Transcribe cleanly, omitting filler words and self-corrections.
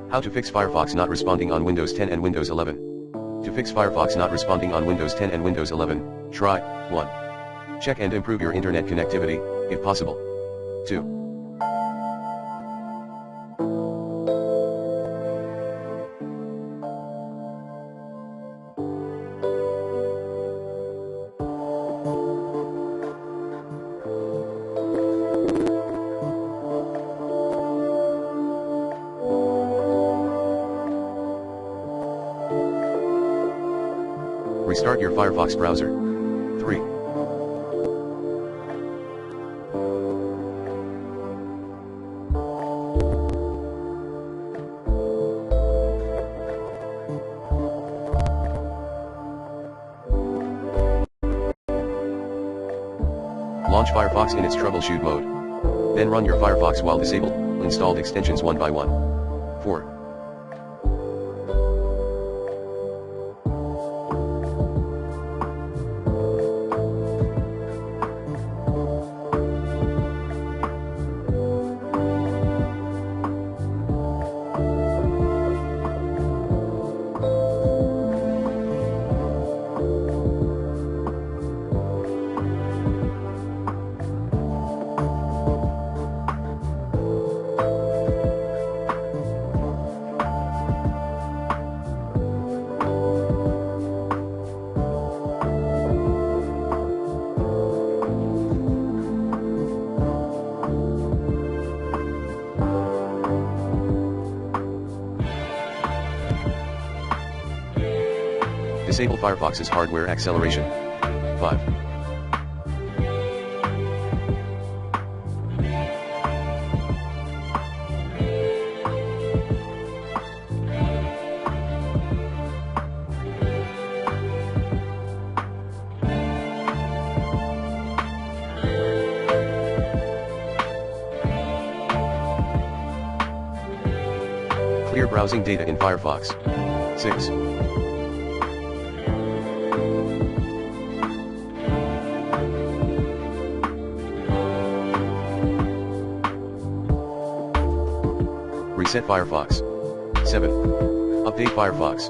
How to fix Firefox not responding on Windows 10 and Windows 11. To fix Firefox not responding on Windows 10 and Windows 11, try 1. Check and improve your internet connectivity, if possible. 2. Restart your Firefox browser. 3. Launch Firefox in its troubleshoot mode. Then run your Firefox while disabled, installed extensions one by one. 4. Disable Firefox's hardware acceleration. 5. Clear browsing data in Firefox. 6. Reset Firefox. 7. Update Firefox.